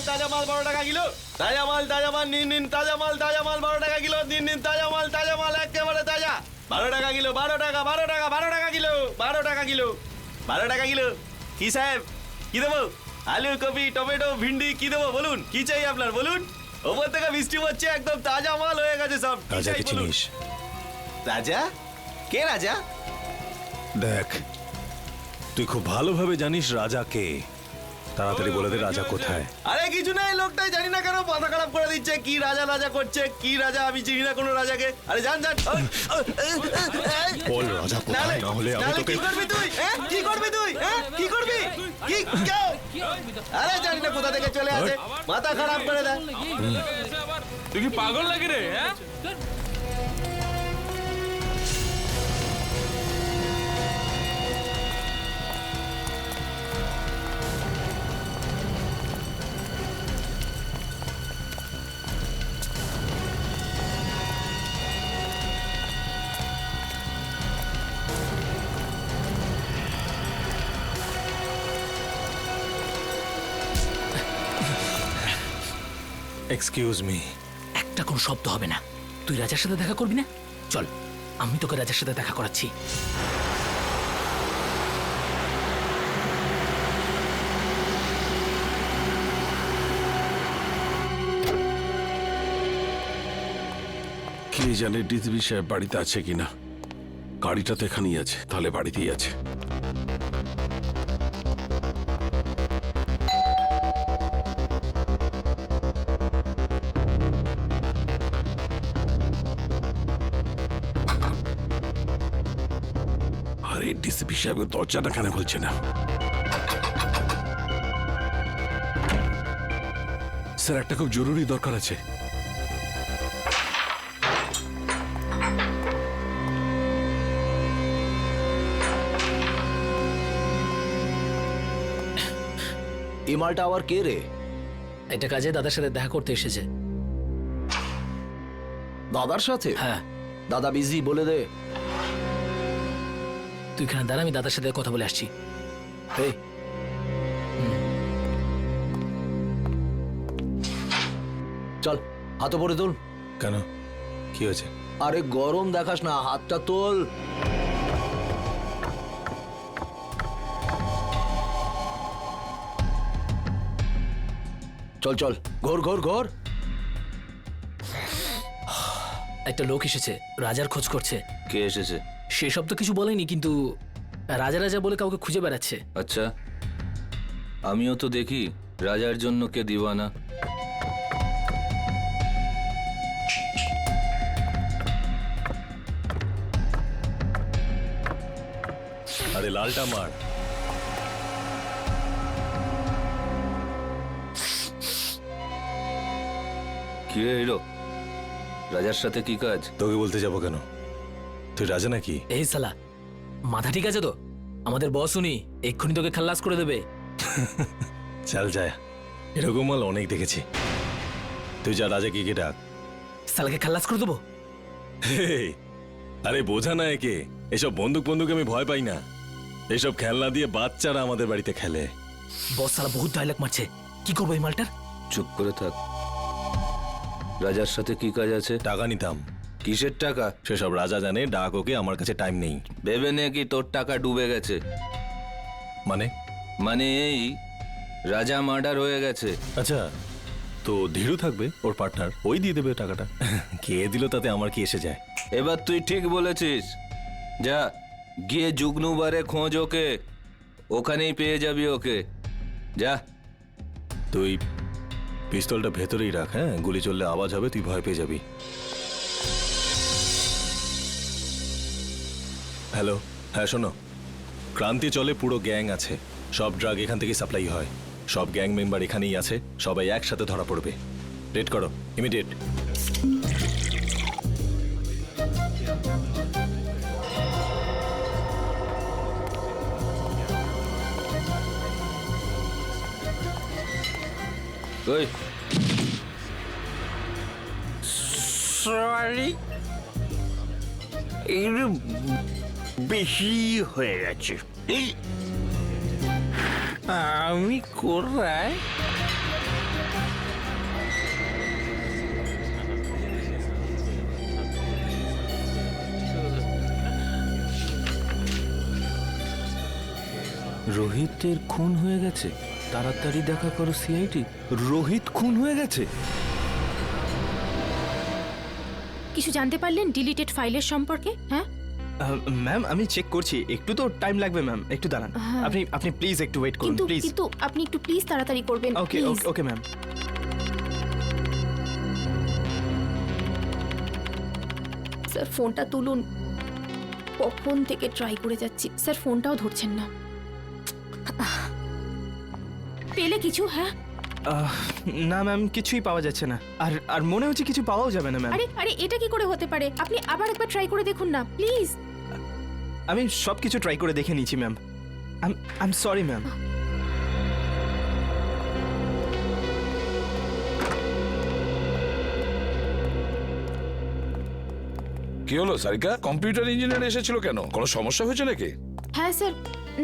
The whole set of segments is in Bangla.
ताजा माल 12 টাকা কিলো ताजा माल নিন ताजा माल 12 টাকা কিলো নিন ताजा माल একেবারে ताजा 12 টাকা কিলো 12 টাকা কিলো 12 টাকা কিলো কি সাহেব কি দেবো আলু কপি টমেটো ভিন্ডি কি দেবো বলুন কি চাই আপনার বলুন ওপর থেকে বৃষ্টি হচ্ছে একদম তাজা মাল হয়ে গেছে সব রাজাকে চিনিস? রাজা কে রাজা দেখ তুই খুব ভালোভাবে জানিস রাজা কে। তাড়াতাড়ি বলে দে রাজা কোথায়। আরে কিছু নাই লোকটাই জানি না কেন মাথা খারাপ করে দিচ্ছে কি রাজা করছে কি রাজা আমি চিনি না কোনো রাজাকে আরে জান বল রাজা কোথায় না হলে আমি তোকে কি করবি তুই কি করবি কি করবি কি কেউ আরে জানি না কোথা থেকে চলে আসে মাথা খারাপ করে দেয় তুই কি পাগল লাগে রে হ্যাঁ এক্সকিউজ মি। একটা কোনো শব্দ হবে না। তুই রাজার সাথে দেখা করবি না? চল আমি তোকে রাজার সাথে দেখা করাচ্ছি। কে জানে ডিসবি সাহেব বাড়িতে আছে কিনা। গাড়িটা তো এখানেই আছে, তাহলে বাড়িতেই আছে। আরে ডিসিপি সাহেবের দরজাটা কেন খুলছে না? স্যার একটা খুব জরুরি দরকার আছে। এই মালটা আবার কে রে? এটা কাজে দাদার সাথে দেখা করতে এসেছে। দাদার সাথে? হ্যাঁ। দাদা বিজি, বলে দে। তুই এখানে দাঁড়া, আমি দাদার সাথে কথা বলে আসছি। এই চল হাত পরে তোল। কেন কি হয়েছে? আরে গরম দেখাস না, হাতটা তোল। চল চল, ঘোর ঘোর ঘোর। একটা লোক এসেছে, রাজার খোঁজ করছে। কে এসেছে? সেসব তো কিছু বলেনি, কিন্তু রাজা রাজা বলে কাউকে খুঁজে বেড়াচ্ছে। আচ্ছা, আমিও তো দেখি রাজার জন্য কে দিওয়ানা। আরে লালটা মার। কি রে হিরো, রাজার সাথে কি কাজ? তোকে বলতে যাবো কেন? তুই রাজা নাকি? এই সালা, মাথা ঠিক আছে তো? আমাদের বস উনি, এক্ষুনি তোকে খাল্লাস করে দেবে। চল যায়, এরকম মাল অনেক দেখেছি। তুই যা রাজা কি ডাক। সালাকে খাল্লাস করে দেবো। হেই, আরে বোঝা না একে, এসব বন্দুক আমি ভয় পাই না। এসব খেলনা দিয়ে বাচ্চারা আমাদের বাড়িতে খেলে। বস সালা বহুত ডায়লগ মারছে, কি করবো এই মালটার? চুপ করে থাক। রাজার সাথে কি কাজ আছে? টাকা নিতাম। কিসের টাকা? সেসব রাজা জানে, ডাক ওকে, আমার কাছে টাইম নেই। ভেবে নে কি তোর টাকা ডুবে গেছে। মানে এই রাজা মার্ডার হয়ে গেছে। আচ্ছা, তো ধীরু থাকবে, ওর পার্টনার, ওই দিয়ে দেবে টাকাটা। কে দিল তাতে আমার কি এসে যায়? এবার তুই ঠিক বলেছিস। যা গিয়ে জুগনুবারে খোঁজ ওকে, ওখানেই পেয়ে যাবি ওকে। যা। তুই পিস্তলটা ভেতরেই রাখ, হ্যাঁ? গুলি চললে আওয়াজ হবে, তুই ভয় পেয়ে যাবি। হ্যালো, হ্যাঁ শোনো, ক্রান্তি চলে পুরো গ্যাং আছে, সব ড্রাগ এখান থেকে সাপ্লাই হয়, সব গ্যাং মেম্বার এখানেই আছে, সবাই একসাথে ধরা পড়বে। রেড করো, ইমিডিয়েট। ওই সরি, এগুলো বেশি হয়ে গেছে। আমি কোথায় রোহিতের খুন হয়ে গেছে, তাড়াতাড়ি দেখা করো সিআইডি। রোহিত খুন হয়ে গেছে? কিছু জানতে পারলেন ডিলিটেড ফাইলের সম্পর্কে? হ্যাঁ ম্যাম আমি চেক করছি, একটু তো টাইম লাগবে ম্যাম, একটু দাঁড়ান। হ্যাঁ। আপনি প্লিজ একটু ওয়েট করুন কিন্তু প্লিজ। কিন্তু আপনি একটু প্লিজ তাড়াতাড়ি করবেন। ওকে please। Okay ma'am. স্যার ফোনটা তুলুন, কখন থেকে ট্রাই করে যাচ্ছি স্যার, ফোনটাও ধরছেন না। পেলে কিছু? হ্যাঁ না ম্যাম, কিছুই পাওয়া যাচ্ছে না, আর মনে হচ্ছে কিছু পাওয়াও যাবে না ম্যাম। আরে আরে এটা কি করে হতে পারে? আপনি আবার একবার ট্রাই করে দেখুন না প্লিজ। আমি সব কিছু ট্রাই করে দেখে নিয়েছি ma'am. I am sorry ma'am. কি হলো সারিকা? কম্পিউটার ইঞ্জিনিয়ার এসেছিল কেন? কোনো সমস্যা হয়েছে নাকি? হ্যাঁ স্যার,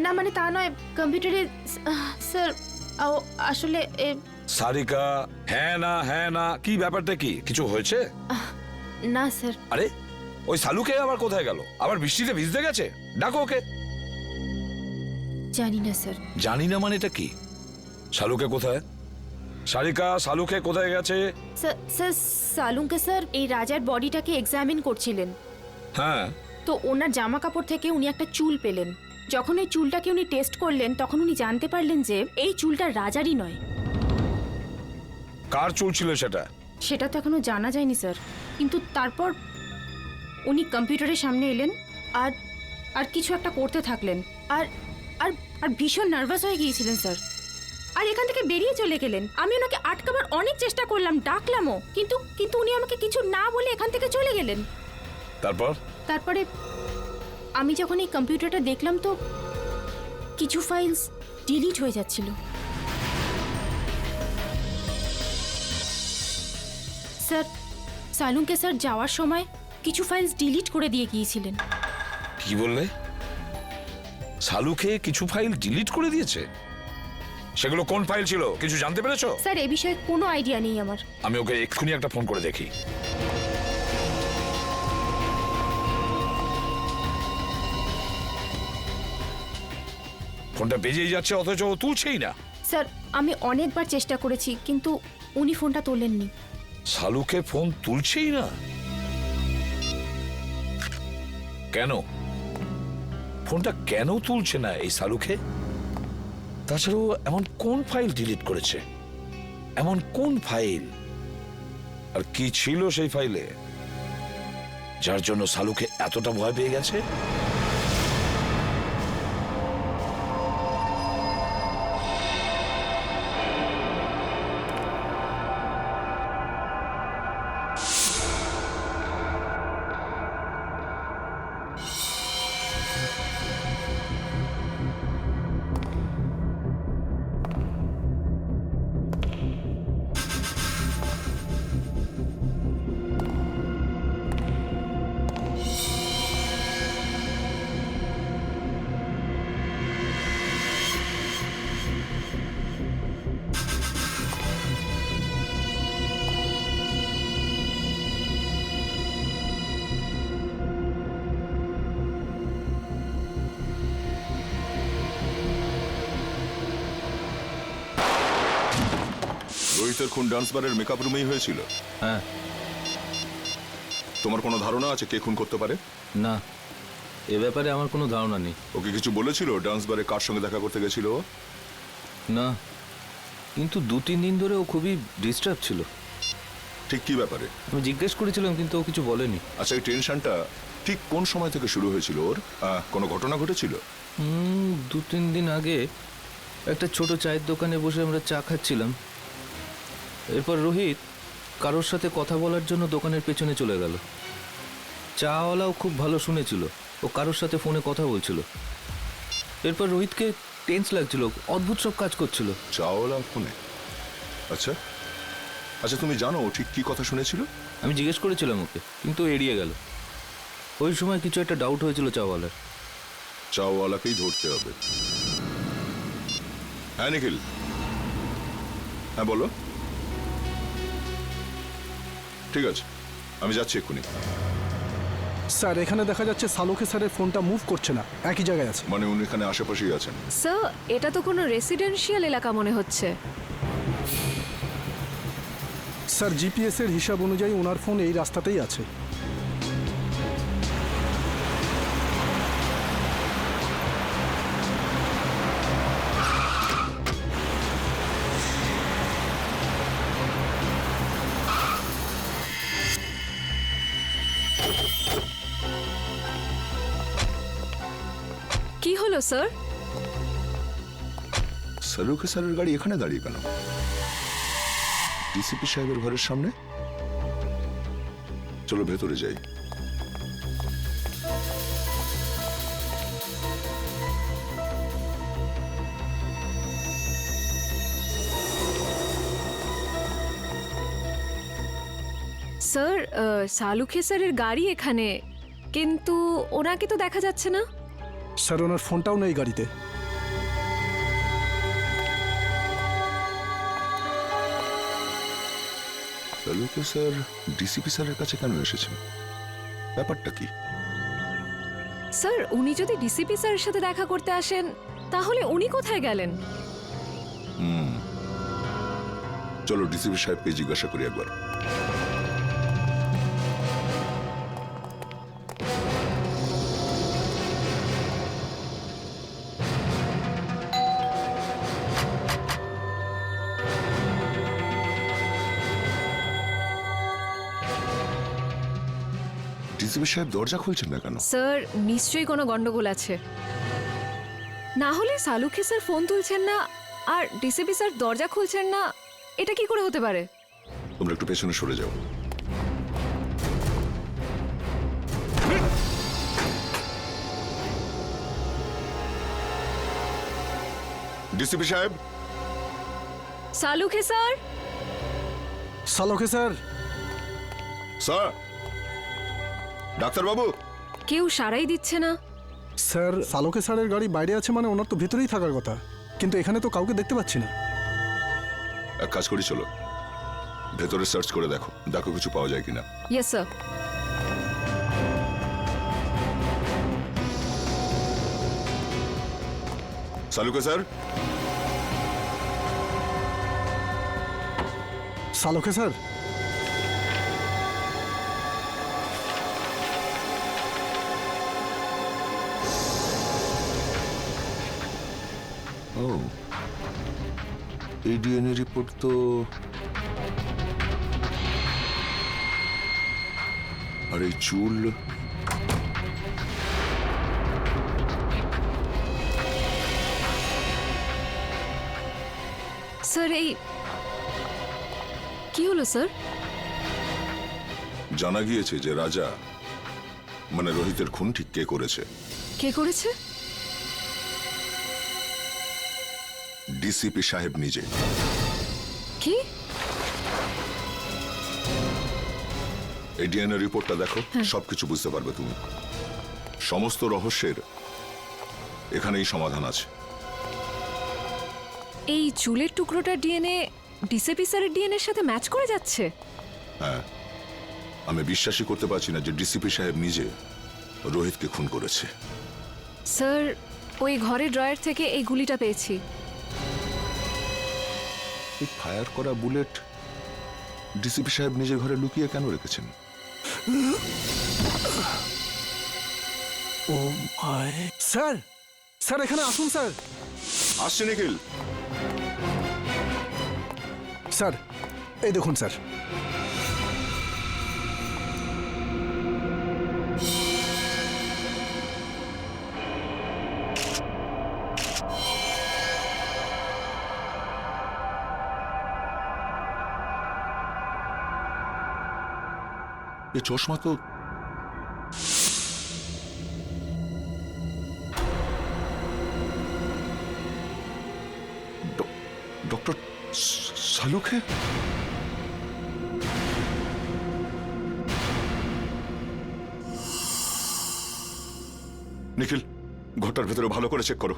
না মানে তা নয়, কম্পিউটারে স্যার আসলে সারিকা, হ্যাঁ না কি ব্যাপারটা কি? কিছু হয়েছে? না স্যার। আরে ওই সালুকে আবার কোথায় গেল? আবার বৃষ্টিতে ভিজতে গেছে? ডাকো ওকে। জানি না স্যার। জানি না মানে এটা কি? শালুকে কোথায়? সারিকা, শালুকে কোথায় গেছে? স্যার সালুঙ্কে স্যার এই রাজার বডিটাকে এক্সামিন করছিলেন, হ্যাঁ তো ওনার জামা কাপড় থেকে উনি একটা চুল পেলেন। যখন ওই চুলটাকে উনি টেস্ট করলেন তখন উনি জানতে পারলেন যে এই চুলটা রাজারই নয়। কার চুল ছিল সেটা? সেটা তো এখনো জানা যায়নি স্যার, কিন্তু তারপর উনি কম্পিউটারের সামনে এলেন আর আর কিছু একটা করতে থাকলেন, আর আর আর ভীষণ নার্ভাস হয়ে গিয়েছিলেন স্যার, আর এখান থেকে বেরিয়ে চলে গেলেন। আমি ওনাকে আটকাবার অনেক চেষ্টা করলাম, ডাকলামও, কিন্তু কিন্তু উনি আমাকে কিছু না বলে এখান থেকে চলে গেলেন। তারপরে আমি যখন এই কম্পিউটারটা দেখলাম তো কিছু ফাইলস ডিলিট হয়ে যাচ্ছিল। স্যার সালুঙ্কে স্যার যাওয়ার সময় কিছু ফাইলস ডিলিট করে দিয়ে গিয়েছিলেন। কি বললে? শালুকে কিছু ফাইল ডিলিট করে দিয়েছে? সেগুলো কোন ফাইল ছিল কিছু জানতে পেরেছো? স্যার এ বিষয়ে কোনো আইডিয়া নেই আমার। আমি ওকে এক্ষুনি একটা ফোন করে দেখি। ফোনটা বেজেই যাচ্ছে অথচ ও তুলছেই না। স্যার আমি অনেকবার চেষ্টা করেছি কিন্তু উনি ফোনটা তোলেননি। শালুকে ফোন তুলছেই না কেন? ফোনটা কেন তুলছে না এই শালুকে? তাছাড়াও এমন কোন ফাইল ডিলিট করেছে? এমন কোন ফাইল? আর কি ছিল সেই ফাইলে যার জন্য শালুকে এতটা ভয় পেয়ে গেছে? রোহিতের খুন ডান্স বারের মেকআপ রুমেই হয়েছিল? হ্যাঁ। তোমার কোনো ধারণা আছে কে খুন করতে পারে? না, এ ব্যাপারে আমার কোনো ধারণা নেই। ওকে কিছু বলেছিল ডান্স বারে কার সঙ্গে দেখা করতে গেছিল? না, কিন্তু 2-3 দিন ধরে ও খুবই ডিস্টার্ব ছিল। ঠিক কি ব্যাপারে? আমি জিজ্ঞেস করেছিলাম কিন্তু ও কিছু বলেনি। আচ্ছা, এই টেনশনটা ঠিক কোন সময় থেকে শুরু হয়েছিল ওর? কোনো ঘটনা ঘটেছিল? 2-3 দিন আগে একটা ছোট চায়ের দোকানে বসে আমরা চা খাচ্ছিলাম। এরপর রোহিত কারোর সাথে কথা বলার জন্য দোকানের পেছনে চলে গেল। চাওয়ালাও খুব ভালো শুনেছিল, ও কারোর সাথে ফোনে কথা বলছিল। এরপর রোহিতকে টেন্স লাগছিল, অদ্ভুত সব কাজ করছিল। চাওয়ালা ফোনে? আচ্ছা আচ্ছা, তুমি জানো ও ঠিক কি কথা শুনেছিল? আমি জিজ্ঞেস করেছিলাম ওকে, কিন্তু এড়িয়ে গেল। ওই সময় কিছু একটা ডাউট হয়েছিল চাওয়ালার। চাওয়ালাকেই ধরতে হবে। হ্যাঁ নিখিল, হ্যাঁ বলো। ঠিক আছে, আমি যাচ্ছি এক্ষুনি। স্যার এখানে দেখা যাচ্ছে সালুকে স্যারের ফোনটা মুভ করছে না, একই জায়গায় আছে। মানে উনি এখানে আশেপাশেই আছেন। স্যার এটা তো কোনো রেসিডেন্সিয়াল এলাকা মনে হচ্ছে। স্যার জিপিএস এর হিসাব অনুযায়ী ওনার ফোন এই রাস্তাতেই আছে। কি হলো স্যার? সালুকে স্যারের গাড়ি এখানে দাঁড়িয়ে কেন? ডিসিপি সাহেবের ঘরের সামনে। চলো ভেতরে যাই। স্যার সালুখে স্যারের গাড়ি এখানে, কিন্তু ওনাকে তো দেখা যাচ্ছে না। স্যার ওনার ফোনটাও নেই গাড়িতে। সালুকে স্যার ডিসিপি স্যারের কাছে কেন এসেছেন? ব্যাপারটা কি? স্যার উনি যদি ডিসিপি স্যারের সাথে দেখা করতে আসেন তাহলে উনি কোথায় গেলেন? চলো ডিসিপি সাহেবকে জিজ্ঞাসা করি একবার। ডিসিপি সাহেব দরজা খুলছেন না কেন? স্যার নিশ্চয়ই কোনো গন্ডগোল আছে, না হলে সালুখে স্যার ফোন তুলছেন না আর ডিসিপি স্যার দরজা খুলছেন না, এটা কি করে হতে পারে? তোমরা একটু পেছনে সরে যাও। ডিসিপি সাহেব। সালুখে স্যার। সালুকে স্যার। স্যার। ডাক্তারবাবু। কেউ সারাই দিচ্ছে না। স্যার সালুকে স্যারের গাড়ি বাইরে আছে, মানে ওনার তো ভেতরেই থাকার কথা, কিন্তু এখানে তো কাউকে দেখতে পাচ্ছি না। এক কাজ করি, চলো ভেতরে সার্চ করে দেখো, দেখো কিছু পাওয়া যায় কিনা। Yes sir. সালুকে স্যার। সালুকে স্যার। ও, এই ডিএনএ রিপোর্ট তো আর এই চুল। স্যার এই কি হলো স্যার? জানা গিয়েছে যে রাজা মানে রোহিতের খুন ঠিক কে করেছে। কে করেছে? ডিসিপি সাহেব নিজে। কি? এই ডিএনএ রিপোর্টটা দেখো, সবকিছু বুঝতে পারবে তুমি। সমস্ত রহস্যের এখানেই সমাধান আছে। এই চুলের টুকরোটার ডিএনএ ডিসিপি স্যারের ডিএনএর সাথে ম্যাচ করে যাচ্ছে। হ্যাঁ, আমি বিশ্বাসই করতে পারছি না যে ডিসিপি সাহেব নিজে রোহিতকে খুন করেছে। স্যার ওই ঘরের ড্রয়ার থেকে এই গুলিটা পেয়েছি। এই ফায়ার করা বুলেট ডিসিপি সাহেব নিজের ঘরে লুকিয়ে কেন রেখেছেন? ও মাই। স্যার, স্যার এখানে আসুন স্যার। আসছে নিখিল। স্যার এই দেখুন স্যার। এ চশমা তো ডক্টর সালুকে। নিখিল, ঘরটার ভেতরে ভালো করে চেক করো।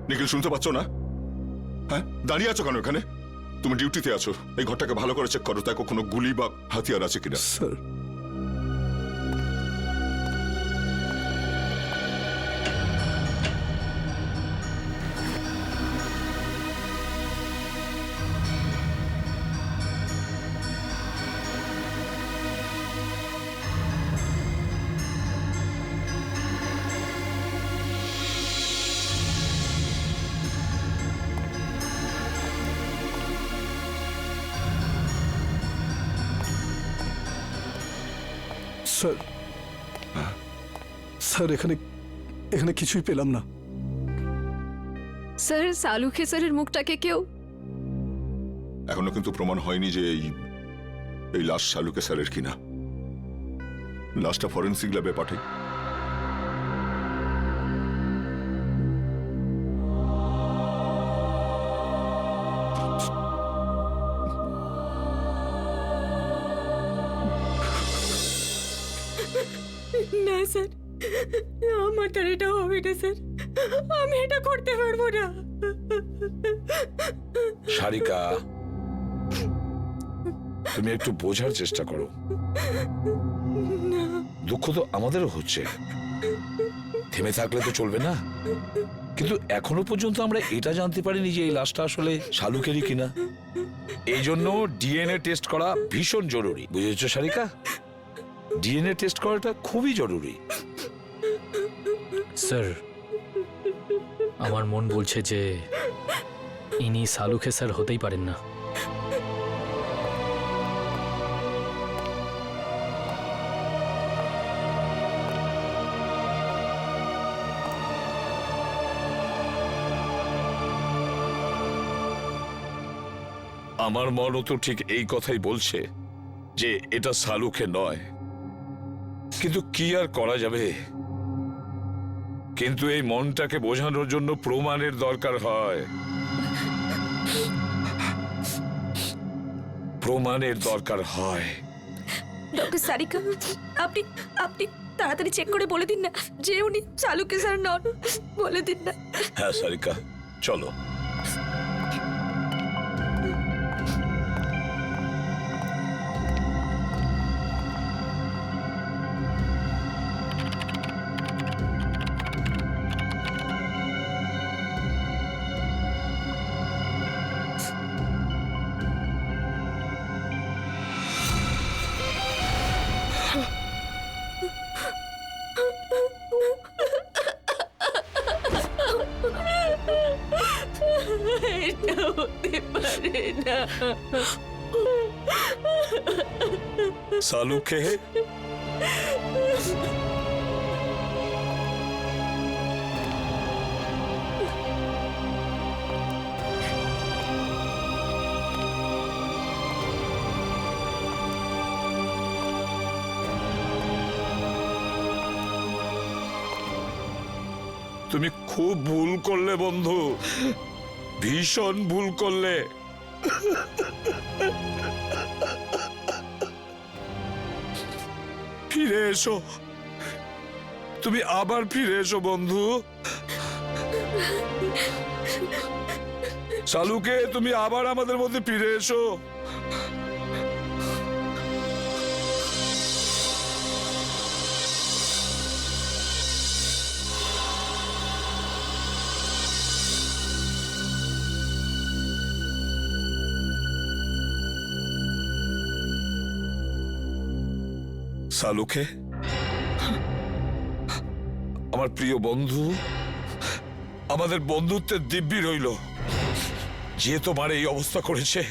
নিখিল, শুনতে পাচ্ছ না? হ্যাঁ, দাঁড়িয়ে আছো কেন এখানে? তুমি ডিউটিতে আছো, এই ঘরটাকে ভালো করে চেক করো, দেখো কোনো গুলি বা হাতিয়ার আছে কিনা। স্যার স্যার স্যার এখানে এখানে কিছুই পেলাম না। স্যার সালুখে স্যারের মুখটাকে কেউ এখনো কিন্তু প্রমাণ হয়নি যে এই লাশ শালুকে স্যারের কিনা। লাশটা ফরেন্সিক ল্যাবে পাঠাই। না স্যার, আমার দ্বারা এটা হবে না স্যার, আমি এটা করতে পারবো না। সারিকা, তুমি একটু বোঝার চেষ্টা করো। দুঃখ তো আমাদেরও হচ্ছে, থেমে থাকলে তো চলবে না। কিন্তু এখনো পর্যন্ত আমরা এটা জানতে পারিনি যে এই লাশটা আসলে শালুকেরই কিনা। এই জন্য ডিএনএ টেস্ট করা ভীষণ জরুরি, বুঝেছো সারিকা? ডিএনএ টেস্ট করাটা খুবই জরুরি। স্যার, আমার মন বলছে যে ইনি সালুখে স্যার হতেই পারেন না। আমার মনও তো ঠিক এই কথাই বলছে যে এটা সালুখে নয়, কিন্তু কি আর করা যাবে। কিন্তু এই মনটাকে বোঝানোর জন্য প্রমাণের দরকার হয়, প্রমাণের দরকার হয়। ডক্টর সারিকা, আপনি আপনি তাড়াতাড়ি চেক করে বলে দিন না যে উনি সালুখে স্যার নন, বলে দিন না। হ্যাঁ সারিকা, চলো। এটা হতে পারে না। সালুখে তুমি খুব ভুল করলে বন্ধু, ভীষণ ভুল করলে। ফিরে এসো, তুমি আবার ফিরে এসো বন্ধু। সালুকে, তুমি আবার আমাদের মধ্যে ফিরে এসো। সালুকে, আমার প্রিয় বন্ধু, আমাদের বন্ধুত্বের দিব্যি রইল। যে তোমার এই অবস্থা করেছে,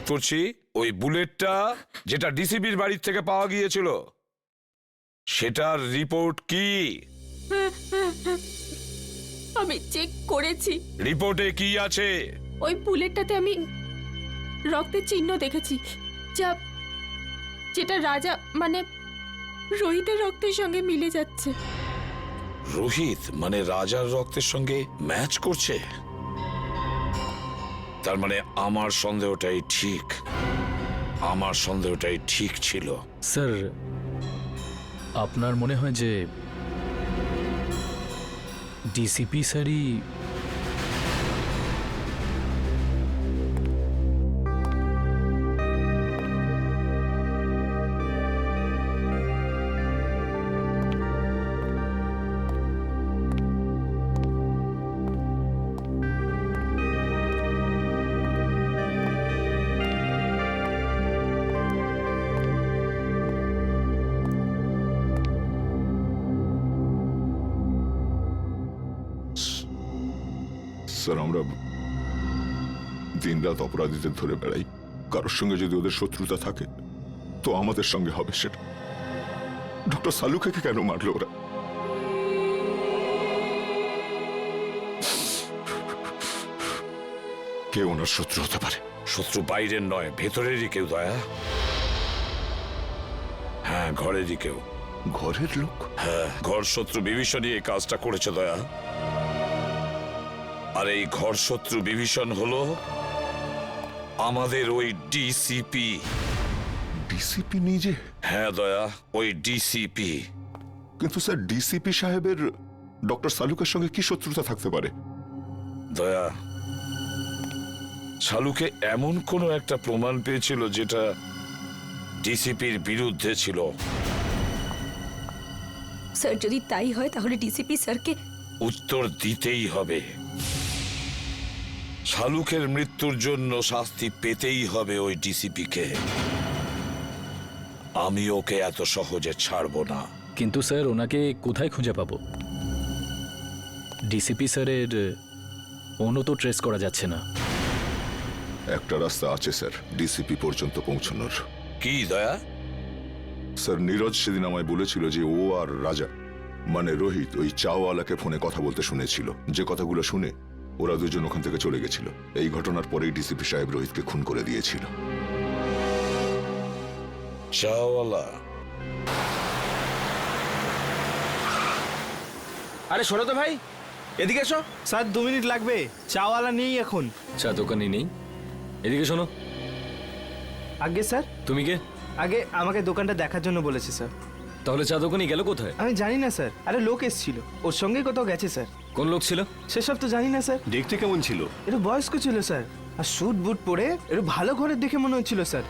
তোরছি ওই বুলেটটা যেটা ডিসিবির বাড়ির থেকে পাওয়া গিয়েছিল, সেটার রিপোর্ট কি? আমি চেক করেছি। রিপোর্টে কি আছে? ওই বুলেটটাতে আমি রক্তের চিহ্ন দেখেছি, যেটা রাজা মানে রোহিতের রক্তের সঙ্গে মিলে যাচ্ছে। রোহিত মানে রাজার রক্তের সঙ্গে ম্যাচ করছে? তার মানে আমার সন্দেহটাই ঠিক, আমার সন্দেহটাই ঠিক ছিল। স্যার, আপনার মনে হয় যে ডিসিপি স্যারই স্যার, আমরা দিনরাত অপরাধীদের ধরে বেড়াই। কারোর সঙ্গে যদি ওদের শত্রুতা থাকে তো আমাদের সঙ্গে হবে সেটা। ডক্টর সালুকে কেন মারলো ওরা? কে ওনার শত্রু হতে পারে? শত্রু বাইরের নয়, ভেতরেরই কেউ দয়া। হ্যাঁ, ঘরেরই কেউ। ঘরের লোক? হ্যাঁ, ঘর শত্রু বিভীষণই এই কাজটা করেছে দয়া। আর এই ঘর শত্রু বিভীষণ হলো আমাদের ওই ডিসিপি। ডিসিপি নিজে? হ্যাঁ দয়া, ওই ডিসিপি। কিন্তু স্যার, ডিসিপি সাহেবের ডক্টর সালুকের সঙ্গে কি শত্রুতা থাকতে পারে? দয়া, শালুকে এমন কোনো একটা প্রমাণ পেয়েছিল যেটা ডিসিপির বিরুদ্ধে ছিল। স্যার, যদি তাই হয় তাহলে ডিসিপি স্যারকে উত্তর দিতেই হবে। শালুকের মৃত্যুর জন্য শাস্তি পেতেই হবে ওই ডিসিপিকে। আমি ওকে এত সহজে ছাড়বো না। কিন্তু স্যার, ওনাকে কোথায় খুঁজে পাবো? ডিসিপি স্যারের ফোনও তো ট্রেস করা যাচ্ছে না। একটা রাস্তা আছে স্যার ডিসিপি পর্যন্ত পৌঁছানোর। কি দয়া? স্যার, নীরজ সেদিন আমায় বলেছিল যে ও আর রাজা মানে রোহিত ওই চাওয়ালাকে ফোনে কথা বলতে শুনেছিল। যে কথাগুলো শুনে ওরা দুজন ওখান থেকে চলে গেছিল। এই ঘটনার পরেই ডিসিপি সাহেব রোহিতকে খুন করে দিয়েছিল। চাওয়ালা? আরে শোনো তো ভাই, এদিকে এসো। স্যার 2 মিনিট লাগবে, চাওয়ালা নেই এখন। চা দোকানই নেই? এদিকে শোনো। আগে স্যার? তুমি কে? আগে আমাকে দোকানটা দেখার জন্য বলেছে স্যার। তাহলে চা দোকানই গেল কোথায়? আমি জানি না স্যার। আরে লোক এসেছিল, ওর সঙ্গে কোথাও গেছে স্যার। কোন লোক ছিল? সেসব তো জানি না স্যার। দেখতে কেমন ছিল? একটু বয়স্ক ছিল স্যার, আর স্যুট বুট পরে একটু ভালো ঘরের দেখে মনে হচ্ছিল স্যার।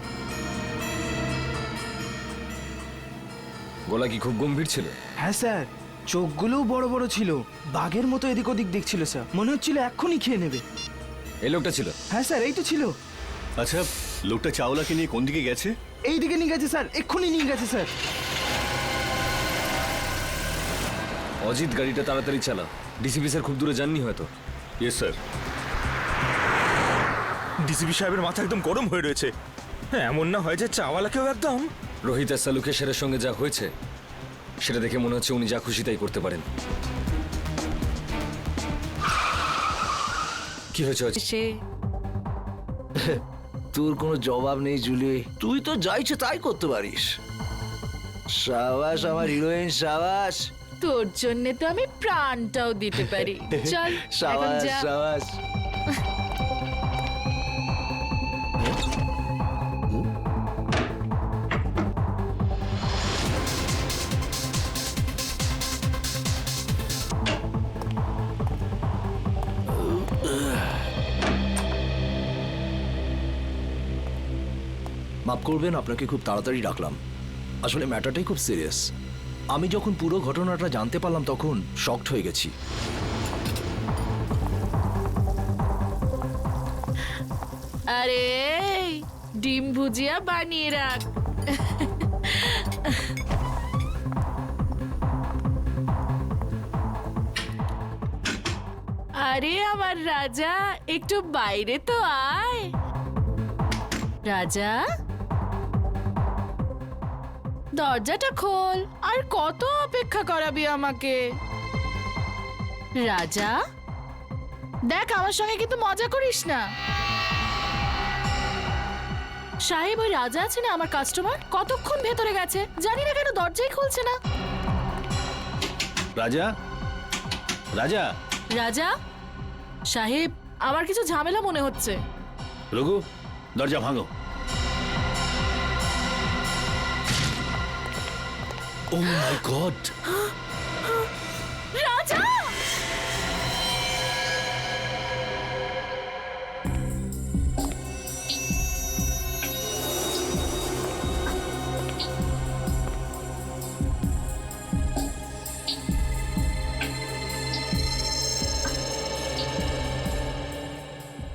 গলা কি খুব গম্ভীর ছিল? হ্যাঁ স্যার, চোখগুলোও বড় বড় ছিল, বাঘের মতো এদিক ওদিক দেখছিল স্যার। মনে হচ্ছিল এক্ষুনি খেয়ে নেবে। এই লোকটা ছিল? হ্যাঁ স্যার, এই তো ছিল। আচ্ছা, লোকটা চাওলাকে নিয়ে কোন দিকে গেছে? এই দিকে নিয়ে গেছে স্যার, এক্ষুনি নিয়ে গেছে স্যার। অজিত, গাড়িটা তাড়াতাড়ি চালা। ডিসিপি স্যার খুব দূরে যাননি হয়তো। Yes sir. ডিসিপি সাহেবের মাথা একদম গরম হয়ে রয়েছে। হ্যাঁ, এমন না হয় যে চাওয়ালাকেও একদম। রোহিত আর সালুকের স্যারের সঙ্গে যা হয়েছে সেটা দেখে মনে হচ্ছে উনি যা খুশি তাই করতে পারেন। কি হয়েছে অজিত? তোর কোনো জবাব নেই জুলি, তুই তো যা ইচ্ছে তাই করতে পারিস। সাবাস আমার হিরোইন, সাবাস। তোর জন্য তো আমি প্রাণটাও দিতে পারি। চল এখন সাবাস যা। সাবাস। মাফ করবেন, আপনাকে খুব তাড়াতাড়ি ডাকলাম। আসলে ম্যাটারটাই খুব সিরিয়াস। আমি যখন পুরো ঘটনাটা জানতে পারলাম তখন শকড হয়ে গেছি। আরে ডিম ভুজিয়া বানিয়ে রাখ। আরে আমার রাজা, একটু বাইরে তো আয়। রাজা, দরজাটা খোল। আর কত অপেক্ষা করাবি আমাকে? রাজা দেখ, আমার সঙ্গে কিন্তু মজা করিস না। সাহেব, ওই রাজা আছে না আমার কাস্টমার, কতক্ষণ ভেতরে গেছে, জানি না কেন দরজাই খুলছে না। রাজা, রাজা। রাজা সাহেব, আমার কিছু ঝামেলা মনে হচ্ছে। রঘু, দরজা ভাঙো। ও মাই গড! রাজা!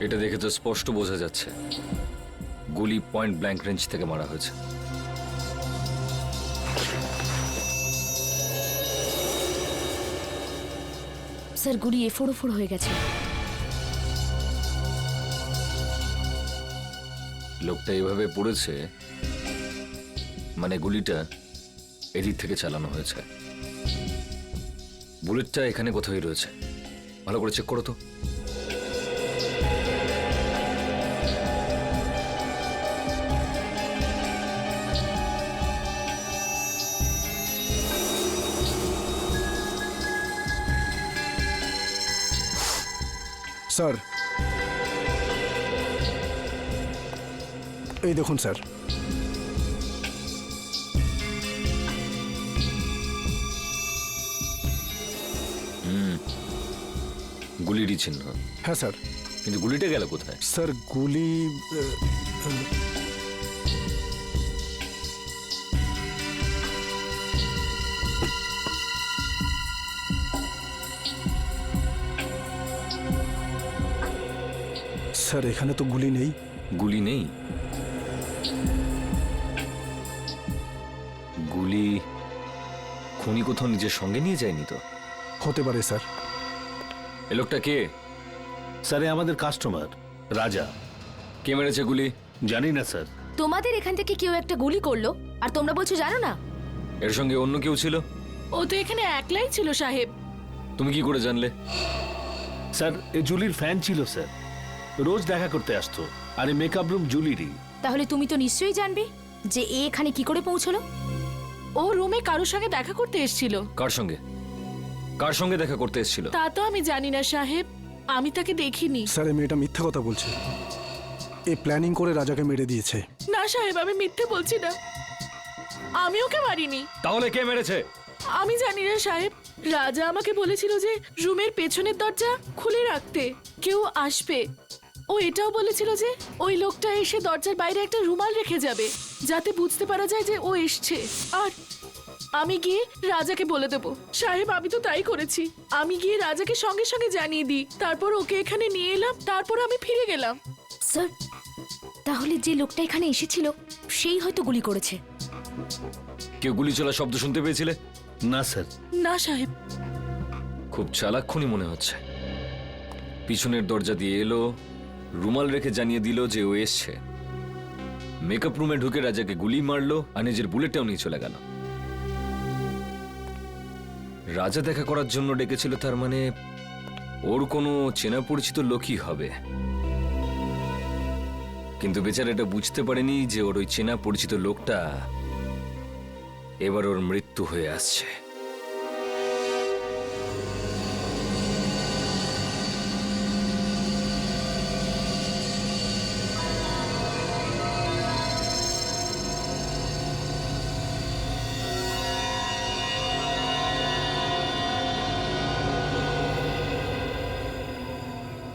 এটা দেখে তো স্পষ্ট বোঝা যাচ্ছে গুলি পয়েন্ট ব্ল্যাঙ্ক রেঞ্জ থেকে মারা হয়েছে। স্যার, গুলি এফোড় হয়ে গেছে। লোকটা এভাবে পড়েছে মানে গুলিটা এদিক থেকে চালানো হয়েছে। বুলেটটা এখানে কোথায় রয়েছে, ভালো করে চেক করো তো। স্যার, এই দেখুন স্যার। গুলিরই চিহ্ন। হ্যাঁ স্যার। কিন্তু গুলিটা গেল কোথায়? স্যার গুলি স্যার এখানে তো গুলি নেই। গুলি নেই? গুলি খুনি কোথাও নিজের সঙ্গে নিয়ে যায়নি তো? হতে পারে স্যার। এ লোকটা কে? স্যার আমাদের কাস্টমার রাজা। কে মেরেছে গুলি? জানি না স্যার। তোমাদের এখান থেকে কেউ একটা গুলি করলো আর তোমরা বলছো জানো না? এর সঙ্গে অন্য কেউ ছিল? ও তো এখানে একলাই ছিল সাহেব। তুমি কি করে জানলে? স্যার এ জুলির ফ্যান ছিল স্যার, রোজ দেখা করতে আসতো। আর এই মেকআপ রুম জুলিরই। তাহলে তুমি তো নিশ্চয়ই জানবে যে এ এখানে কি করে পৌঁছলো। ও রুমে কারোর সঙ্গে দেখা করতে এসেছিল। কার সঙ্গে? কার সঙ্গে দেখা করতে এসেছিল? তা তো আমি জানি না সাহেব, আমি তাকে দেখিনি। স্যার এই মেয়েটা মিথ্যে কথা বলছে। এ প্ল্যানিং করে রাজাকে মেরে দিয়েছে। না সাহেব, আমি মিথ্যে বলছি না, আমি ওকে মারিনি। তাহলে কে মেরেছে? আমি জানি না সাহেব, রাজা আমাকে বলেছিল যে রুমের পেছনের দরজা খুলে রাখতে, কেউ আসবে। ও এটাও বলেছিল যে ওই লোকটা এসে দরজার বাইরে একটা রুমাল রেখে যাবে, যাতে বুঝতে পারা যায় যে ও এসছে। আর আমি গিয়ে রাজাকে বলে দেব। সাহেব আমি তো তাই করেছি, আমি গিয়ে রাজাকে সঙ্গে সঙ্গে জানিয়ে দিই, তারপর ওকে এখানে নিয়ে এলাম, তারপর আমি ফিরে গেলাম। স্যার তাহলে যে লোকটা এখানে এসেছিল সেই হয়তো গুলি করেছে। কেউ গুলি চলার শব্দ শুনতে পেয়েছিলে? না স্যার। না সাহেব। খুব চালাক খুনি মনে হচ্ছে। পিছনের দরজা দিয়ে এলো, রুমাল রেখে জানিয়ে দিল যে ও এসছে, মেকআপ রুমে ঢুকে রাজাকে গুলি মারলো আর নিজের বুলেটটাও নিয়ে চলে গেল। রাজা দেখা করার জন্য ডেকেছিল, তার মানে ওর কোনো চেনা পরিচিত লোকই হবে। কিন্তু বেচারা এটা বুঝতে পারেনি যে ওর ওই চেনা পরিচিত লোকটা এবার ওর মৃত্যু হয়ে আসছে।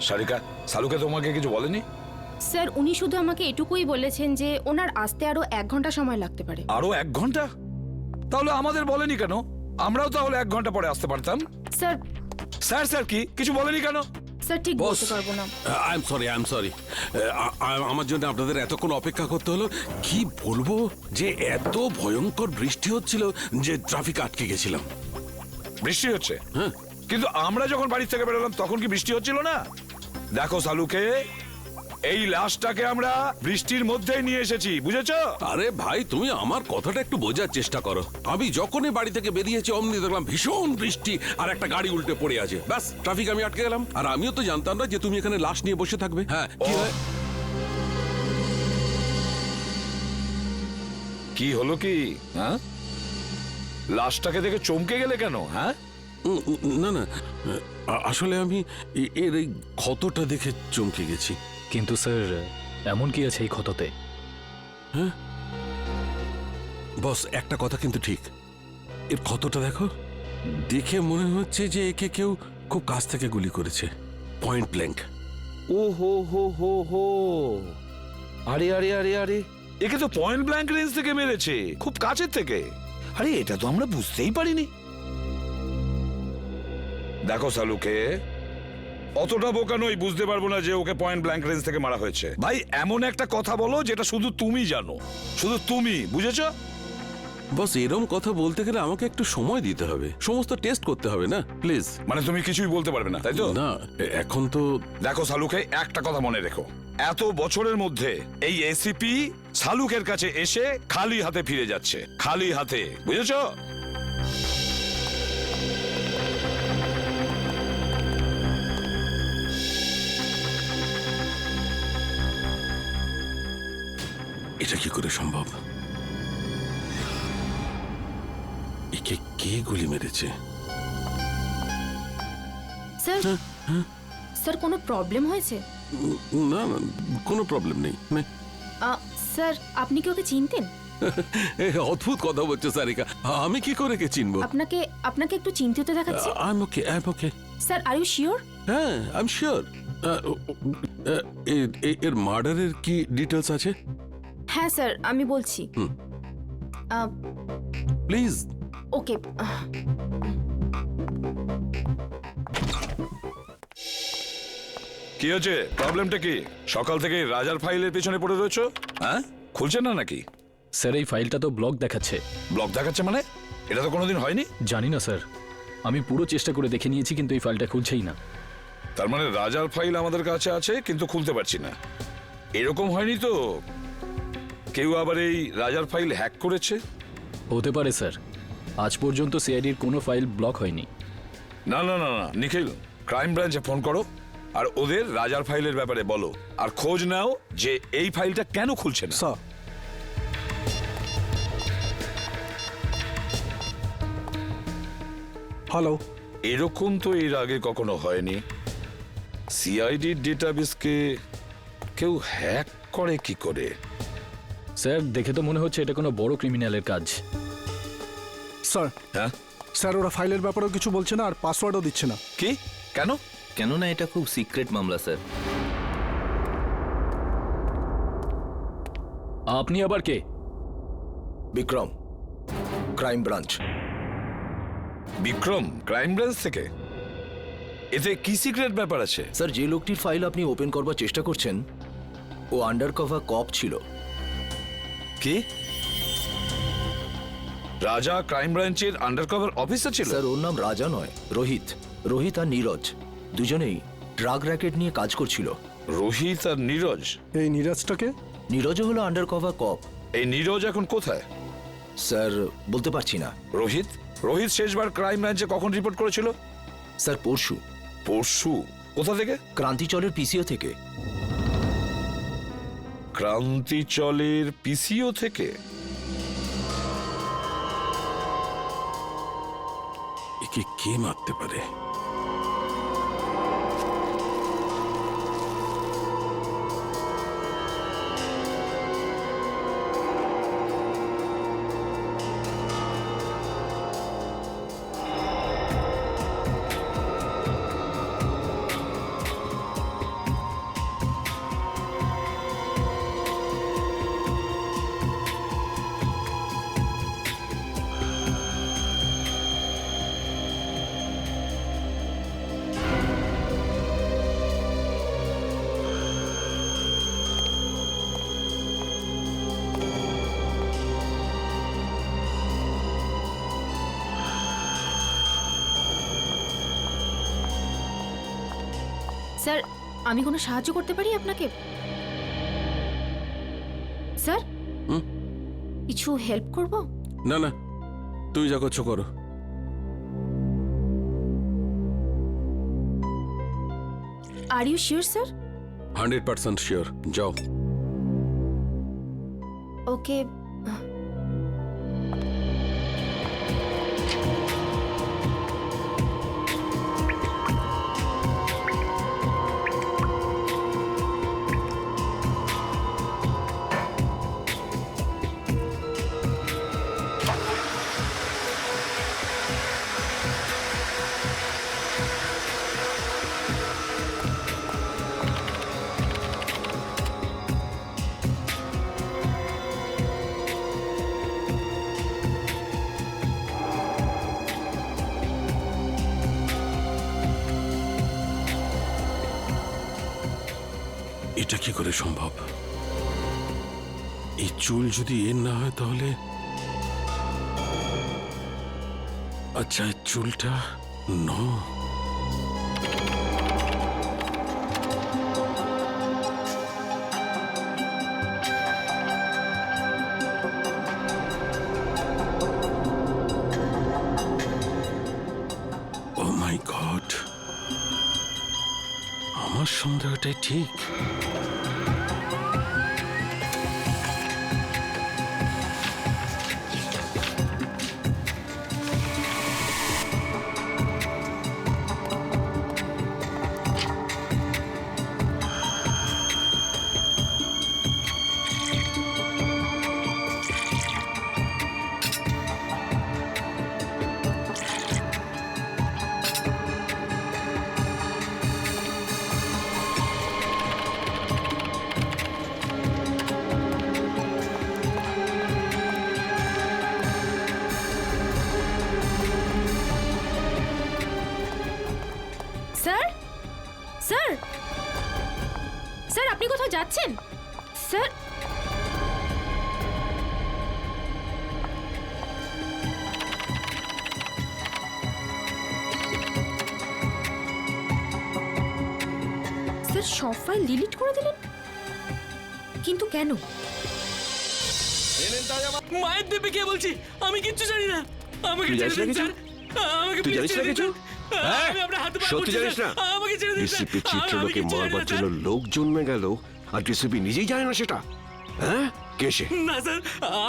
সারিকা, সালুকে তোমাকে কিছু বলেনি? স্যার উনি শুধু আমাকে এটুকুই বলেছেন যে ওনার আসতে আরো 1 ঘন্টা সময় লাগতে পারে। আরো 1 ঘন্টা? তাহলে আমাদের বলেনি কেন? আমরাও তাহলে 1 ঘন্টা পরে আসতে পারতাম। স্যার স্যার স্যার কি কিছু বলেনি কেন? স্যার ঠিক বলতে পারবো না। আই এম সরি আমার জন্য আপনাদের এতক্ষণ অপেক্ষা করতে হলো। কি বলবো যে এত ভয়ঙ্কর বৃষ্টি হচ্ছিল যে ট্রাফিক আটকে গেছিলাম। বৃষ্টি হচ্ছে? হ্যাঁ। কিন্তু আমরা যখন বাড়ি থেকে বেরোলাম তখন কি বৃষ্টি হচ্ছিল না? দেখো সালুকে, এই লাশটাকে আমরা বৃষ্টির মধ্যেই নিয়ে এসেছি, বুঝেছো? আরে ভাই তুমি আমার কথাটা একটু বোঝার চেষ্টা করো। আমি যখনই বাড়ি থেকে বেরিয়েছি অমনি দেখলাম ভীষণ বৃষ্টি আর একটা গাড়ি উল্টে পড়ে আছে, ব্যাস ট্রাফিক আমি আটকে গেলাম। আর আমিও তো জানতাম না যে তুমি এখানে লাশ নিয়ে বসে থাকবে। হ্যাঁ কি হলো কি? হ্যাঁ, লাশটাকে দেখে চমকে গেলে কেন? হ্যাঁ না না, আসলে আমি এর এই ক্ষতটা দেখে চমকে গেছি। কিন্তু স্যার এমন কি আছে এই ক্ষততে? হ্যাঁ বস, একটা কথা কিন্তু ঠিক, এর ক্ষতটা দেখো, দেখে মনে হচ্ছে যে একে কেউ খুব কাছ থেকে গুলি করেছে, পয়েন্ট ব্ল্যাঙ্ক। ও হো হো হো হো, আরে আরে আরে আরে, একে তো পয়েন্ট ব্ল্যাঙ্ক রেঞ্জ থেকে মেরেছে, খুব কাছের থেকে। আরে এটা তো আমরা বুঝতেই পারিনি। দেখো সালুকে, অতটা বোকা নই, বুঝতে পারবো না যে ওকে পয়েন্ট ব্ল্যাঙ্ক রেঞ্জ থেকে মারা হয়েছে। ভাই এমন একটা কথা বলো যেটা শুধু তুমি জানো, শুধু তুমি, বুঝেছো? বস এরম কথা বলতে গেলে আমাকে একটু সময় দিতে হবে, সমস্ত টেস্ট করতে হবে না, প্লিজ। মানে তুমি কিছুই বলতে পারবে না, তাই তো? না, এখন তো দেখো সালুকে, একটা কথা মনে রেখো, এত বছরের মধ্যে এই এসিপি সালুকের কাছে এসে খালি হাতে ফিরে যাচ্ছে, খালি হাতে, বুঝেছো? এটা কি করে সম্ভব? একে কে গুলি মেরেছে? স্যার স্যার কোনো প্রবলেম হয়েছে? না না, কোনো প্রবলেম নেই। স্যার আপনি কি ওকে চিনতেন? অদ্ভুত কথা বলছো সারিকা, আমি কি করে কে চিনবো? আপনাকে আপনাকে একটু চিন্তিত দেখাচ্ছে। I am okay, I am okay. Sir are you sure? হ্যাঁ, আই এম শিওর। এর মার্ডারের কি ডিটেলস আছে? হ্যাঁ স্যার, আমি বলছি। প্লিজ। ওকে। কি হচ্ছে, প্রবলেমটা কি? সকাল থেকে রাজার ফাইলের পেছনে পড়ে রয়েছো, হ্যাঁ? খুলছে না নাকি? স্যার এই ফাইলটা তো ব্লক দেখাচ্ছে। ব্লক দেখাচ্ছে মানে? এটা তো কোনোদিন হয়নি। জানি না স্যার, আমি পুরো চেষ্টা করে দেখে নিয়েছি কিন্তু এই ফাইলটা খুলছেই না। তার মানে রাজার ফাইল আমাদের কাছে আছে কিন্তু খুলতে পারছি না, এরকম হয়নি তো? কেউ আবার এই রাজার ফাইল হ্যাক করেছে? হতে পারে স্যার, আজ পর্যন্ত সিআইডির কোনো ফাইল ব্লক হয়নি। না না না না, নিখিল, ক্রাইম ব্রাঞ্চে ফোন করো আর ওদের রাজার ফাইলের ব্যাপারে বলো, আর খোঁজ নাও যে এই ফাইলটা কেন খুলছে না। হ্যালো। এরকম তো এর আগে কখনো হয়নি। সিআইডির ডেটাবেসকে কেউ হ্যাক করে কি করে? স্যার দেখে তো মনে হচ্ছে এটা কোনো বড় ক্রিমিনালের কাজ। স্যার, হ্যাঁ স্যার, ওরা ফাইলের ব্যাপারেও কিছু বলছে না আর পাসওয়ার্ডও দিচ্ছে না। কি? কেন? কেননা এটা খুব সিক্রেট মামলা স্যার। আপনি আবার কে? Vikram, crime branch. Vikram, crime branch থেকে? এতে কি সিক্রেট ব্যাপার আছে? স্যার, যে লোকটির ফাইল আপনি ওপেন করবার চেষ্টা করছেন ও আন্ডারকভার কপ ছিল। কি? রাজা ক্রাইম ব্রাঞ্চের আন্ডারকভার অফিসার ছিল? স্যার, ওর নাম রাজা নয়, রোহিত। রোহিত আর নীরজ দুজনেই ড্রাগ র্যাকেট নিয়ে কাজ করছিল। রোহিত আর নীরজ? এই নীরজটাকে? নীরজও হলো আন্ডারকভার কপ। এই নীরজ এখন কোথায়? স্যার বলতে পারছি না। রোহিত? রোহিত শেষবার ক্রাইম ব্রাঞ্চে কখন রিপোর্ট করেছিল? স্যার পরশু। পরশু? কোথা থেকে? ক্রান্তিচলের পিসিও থেকে। ক্রান্তিচলের পিসিও থেকে? একে কে মারতে পারে? স্যার, আমি কোনো সাহায্য করতে পারি আপনাকে? স্যার, কিছু হেল্প করব? না না, তুই যা করছো করো। Are you sure sir? 100% sure. যাও। ওকে। এটা কি করে সম্ভব? এই চুল যদি এর না হয় তাহলে আচ্ছা চুলটা নো ও মাই গড, আমার সন্দেহটাই ঠিক। স্যার স্যার স্যার আপনি কোথাও যাচ্ছেন স্যার? স্যার সব ফাইল ডিলিট করে দিলেন, কিন্তু কেন? মায়ের দেবে কে বলছি, আমি কিচ্ছু জানি না। আমাকে তুই ছেড়ে জানিস দিন না স্যার, আমাকে তুই please জানিস না ছেড়ে দিন কিছু? স্যার। আমি আপনার হাতে পা সত্যি পড়ছি জানিস না? স্যার, আমাকে ছেড়ে দিন স্যার। ডিসিপি আমি চিত্রলোকে কিচ্ছু জানি না মারবার স্যার। জন্য লোক জন্মে গেল আর ডিসিপি নিজেই জানে না সেটা? হ্যাঁ, কে সে? না স্যার,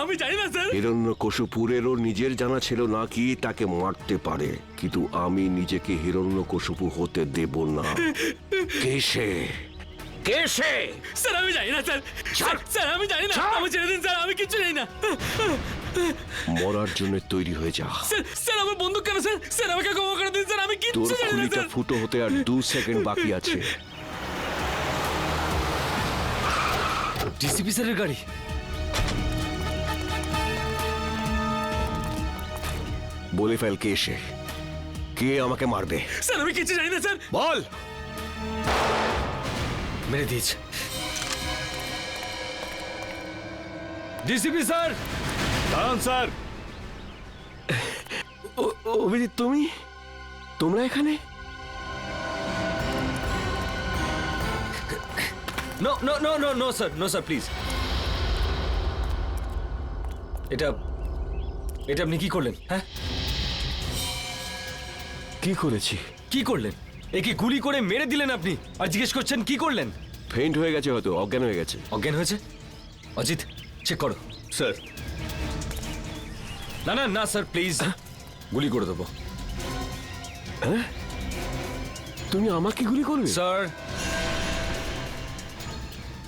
আমি জানি না স্যার। হিরণ্যকশিপুরেরও নিজের জানা ছিল না কি তাকে মারতে পারে, কিন্তু আমি নিজেকে হিরণ্যকশিপু হতে দেব না। কে সে? কে সে? স্যার আমি জানি না স্যার, স্যার আমি জানি না, আমি ছেড়ে দিন স্যার, আমি কিচ্ছু জানি না। মরার জন্য তৈরি হয়ে যা। স্যার স্যার আমার বন্দুক কেন স্যার? স্যার আমাকে ক্ষমা করে দিন স্যার, আমি তোর কিচ্ছু জানি না খুলিটা স্যার। ফুটো হতে আর 2 সেকেন্ড বাকি আছে। ডিসিপি স্যারের গাড়ি। বলে ফেল কে সে, কে আমাকে মারবে। স্যার আমি কিচ্ছু জানি না স্যার। বল। মেরে দিয়েছে ডিসিপি স্যার। দাঁড়ান স্যার। অভিজিৎ, তোমরা এখানে? No no no no no sir, no sir please. এটা এটা আপনি কি করলেন? হ্যাঁ, কি করেছি? কি করলেন? একে গুলি করে মেরে দিলেন আপনি, আর জিজ্ঞেস করছেন কি করলেন? ফেন্ট হয়ে গেছে, হয়তো অজ্ঞান হয়ে গেছে। অজ্ঞান হয়েছে? অজিত চেক করো। স্যার না না না স্যার প্লিজ, গুলি করে দেবো। হ্যাঁ, তুমি আমাকে গুলি করবে? স্যার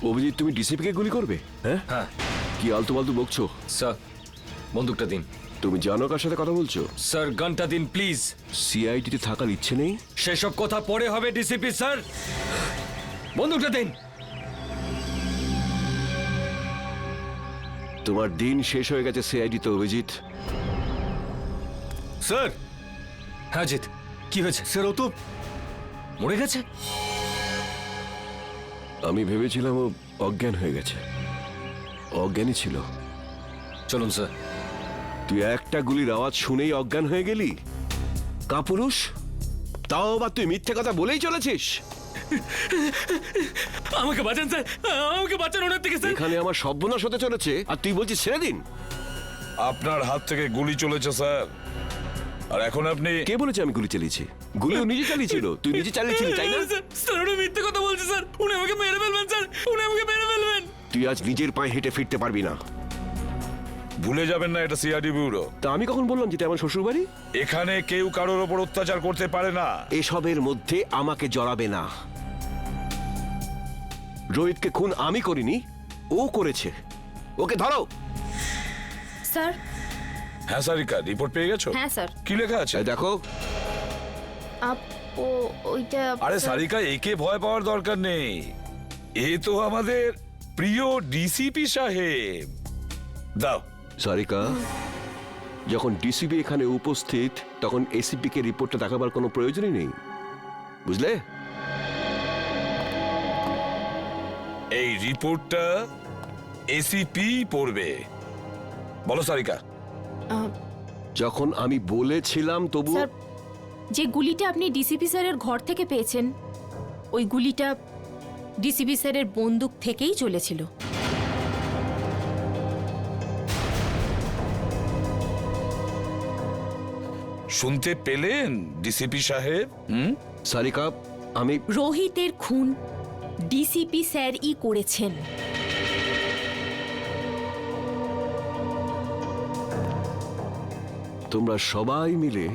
অভিজিৎ, তুমি ডিসিপিকে গুলি করবে? হ্যাঁ হ্যাঁ। কি আলতু ফালতু বকছো? স্যার বন্দুকটা দিন। তুমি জানো কার সাথে কথা বলছো? স্যার গানটা দিন প্লিজ। সিআইডিতে থাকার ইচ্ছে নেই? সেসব কথা পরে হবে ডিসিপি স্যার, বন্দুকটা দিন। তোমার দিন শেষ হয়ে গেছে সিআইডিতে, অভিজিৎ। স্যার। হ্যাঁ জিৎ, কি হয়েছে? স্যার ও তো মরে গেছে। আমি ভেবেছিলাম ও অজ্ঞান হয়ে গেছে। অজ্ঞানই ছিল। চলুন স্যার। তুই একটা গুলির আওয়াজ শুনেই অজ্ঞান হয়ে গেলি? কাপুরুষ, তাও আবার তুই মিথ্যে কথা বলেই চলেছিস। আমাকে বাঁচান স্যার, আমাকে বাঁচান ওনার থেকে স্যার। এখানে আমার সর্বনাশ হতে চলেছে আর তুই বলছিস ছেড়ে দিন। আপনার হাত থেকে গুলি চলেছে স্যার, আর এখন আপনি? কে বলেছে আমি গুলি চালিয়েছি? গুলিও নিজে চালিয়েছিল, তুই নিজে চালিয়েছিলি তাই না? স্যার উনি মিথ্যে কথা বলছে স্যার, উনি আমাকে মেরে ফেলবেন স্যার, উনি আমাকে মেরে ফেলবেন। তুই আজ নিজের পায়ে হেঁটে ফিরতে পারবি না। ভুলে যাবেন না এটা সিআইডি ব্যুরো। তা আমি কখন বললাম যেটা আমার শ্বশুর বাড়ি? এখানে কেউ কারোর ওপর অত্যাচার করতে পারে না। এসবের মধ্যে আমাকে জড়াবে না। রোহিতকে খুন আমি করিনি, ও করেছে। ওকে ধরো। স্যার। হ্যাঁ সারিকা, রিপোর্ট পেয়ে গেছো? হ্যাঁ স্যার। কি লেখা আছে দেখো। ওইটা আরে সারিকা, একে ভয় পাওয়ার দরকার নেই, এ তো আমাদের প্রিয় ডিসিপি সাহেব। দাও। সারিকা, যখন ডিসিপি এখানে উপস্থিত তখন এসিপি কে রিপোর্টটা দেখাবার কোনো প্রয়োজনই নেই, বুঝলে? এই রিপোর্টটা এসিপি পড়বে। বলো সারিকা। যখন আমি বলেছিলাম তবু স্যার যে গুলিটা আপনি ডিসিপি স্যারের ঘর থেকে পেয়েছেন ওই গুলিটা ডিসিপি স্যারের বন্দুক থেকেই চলেছিল। শুনতে পেলেন ডিসিপি সাহেব? সারিকা, আমি রোহিতের খুন ডিসিপি স্যারই করেছেন। তোমরা সবাই মিলে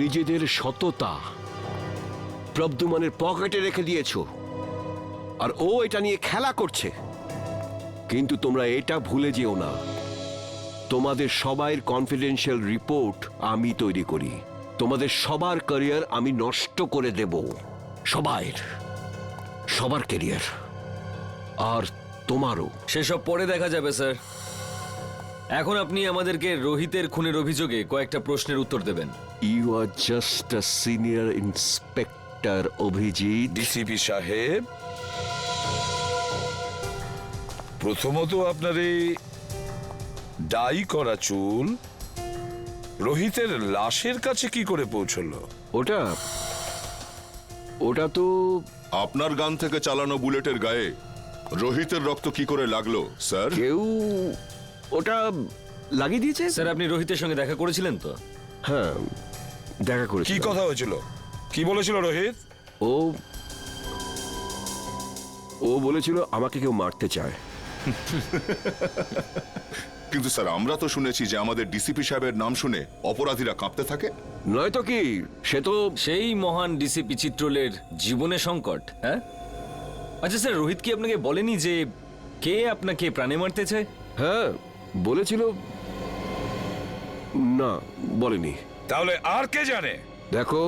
নিজেদের সততা প্রদ্যুম্নের পকেটে রেখে দিয়েছো, আর ও এটা নিয়ে খেলা করছে। কিন্তু তোমরা এটা ভুলে যেও না, তোমাদের সবাইয়ের কনফিডেন্সিয়াল রিপোর্ট আমি তৈরি করি। তোমাদের সবার ক্যারিয়ার আমি নষ্ট করে দেব, সবার ক্যারিয়ার, আর তোমারও। সেসব পরে দেখা যাবে স্যার। এখন আপনি আমাদেরকে রোহিতের খুনের অভিযোগে কয়েকটা প্রশ্নের উত্তর দেবেন। You are just a senior inspector Abhijit. DCP সাহেব, প্রথমত আপনার এই ডাই করা চুল রোহিতের লাশের কাছে কি করে পৌঁছলো? ওটা তো আপনার গান থেকে চালানো বুলেটের গায়ে রোহিতের রক্ত কি করে লাগলো স্যার? কেউ ওটা লাগিয়ে দিয়েছে। স্যার আপনি রোহিতের সঙ্গে দেখা করেছিলেন তো? হ্যাঁ, দেখা করেছি। কি কথা হয়েছিল? কি বলেছিল রোহিত? ও বলেছিল আমাকে কেউ মারতে চায়। কিন্তু স্যার আমরা তো শুনেছি যে আমাদের ডিসিপি সাহেবের নাম শুনে অপরাধীরা কাঁপতে থাকে। নয়তো কি, সে তো সেই মহান ডিসিপি চিত্রলের জীবনে সংকট। হ্যাঁ, আচ্ছা স্যার, রোহিত কি আপনাকে বলেনি যে কে আপনাকে প্রাণে মারতে চায়? হ্যাঁ বলেছিল। না, বলেনি। তাহলে আর কে জানে? দেখো,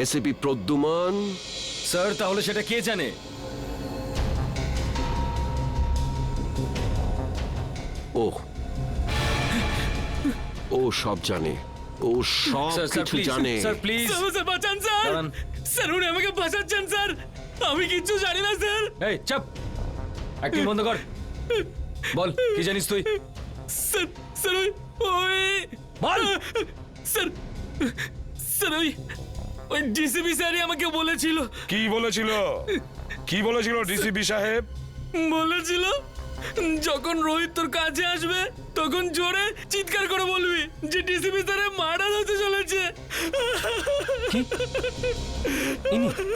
এসিপি প্রদ্যুম্ন। স্যার তাহলে সেটা কে জানে? ও সব জানে, ও সব কিছু জানে। স্যার প্লিজ স্যার বাঁচান স্যার। স্যার উনি আমাকে বাঁচাচ্ছেন স্যার, আমি কিচ্ছু জানি না স্যার। এই চুপ, অ্যাক্টিং বন্ধ কর। বল কি জানিস তুই? স্যার স্যার ওই বল। স্যার স্যার ওই ডিসিপি স্যারই আমাকে বলেছিল। কি বলেছিল? কি বলেছিল ডিসিপি সাহেব? বলেছিল যখন রোহিত তোর কাছে আসবে তখন জোরে চিৎকার করে বলবি যে ডিসিপি স্যারের মারা হতে চলেছে।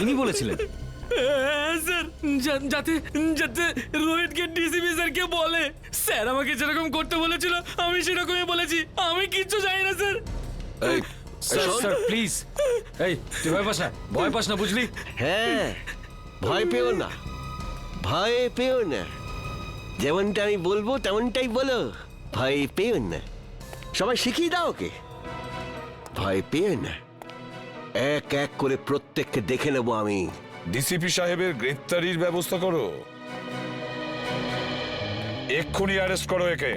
ইনি বলেছিলেন? হ্যাঁ স্যার, যাতে যাতে রোহিতকে ডিসিপি স্যারকে বলে। স্যার আমাকে যেরকম করতে বলেছিল আমি সেরকমই বলেছি, আমি কিচ্ছু জানি না স্যার। স্যার স্যার প্লিজ, এই তুই ভয় পাস না বুঝলি? হ্যাঁ, ভয় পেও না, ভয় পেও না। যেমনটা আমি বলবো তেমনটাই বলো, ভয় পেও না। সবাই শিখিয়ে দাও ওকে, ভয় পেও না। এক এক করে প্রত্যেককে দেখে নেবো আমি। ডিসিপি সাহেবের গ্রেফতারির ব্যবস্থা করো, এক্ষুনি অ্যারেস্ট করো একে।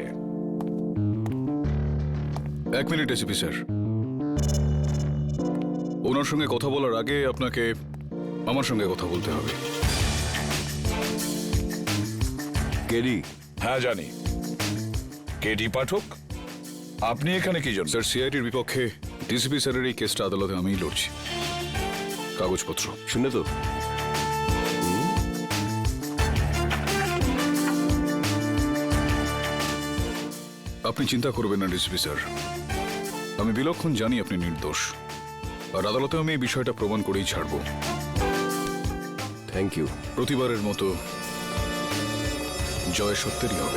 এক মিনিট এসিপি স্যার, ওনার সঙ্গে কথা বলার আগে আপনাকে আমার সঙ্গে কথা বলতে হবে। কেডি? হ্যাঁ জানি, কেডি পাঠক। আপনি এখানে কি জন্য? স্যার সিআইডির বিপক্ষে ডিসিপি স্যারের এই কেসটা আদালতে আমিই লড়ছি। কাগজপত্র শুনে তো আপনি চিন্তা করবেন না ডিসিপি স্যার, আমি বিলক্ষণ জানি আপনি নির্দোষ, আর আদালতে আমি এই বিষয়টা প্রমাণ করেই ছাড়ব। Thank you. প্রতিবারের মতো জয় সত্যেরই হবে।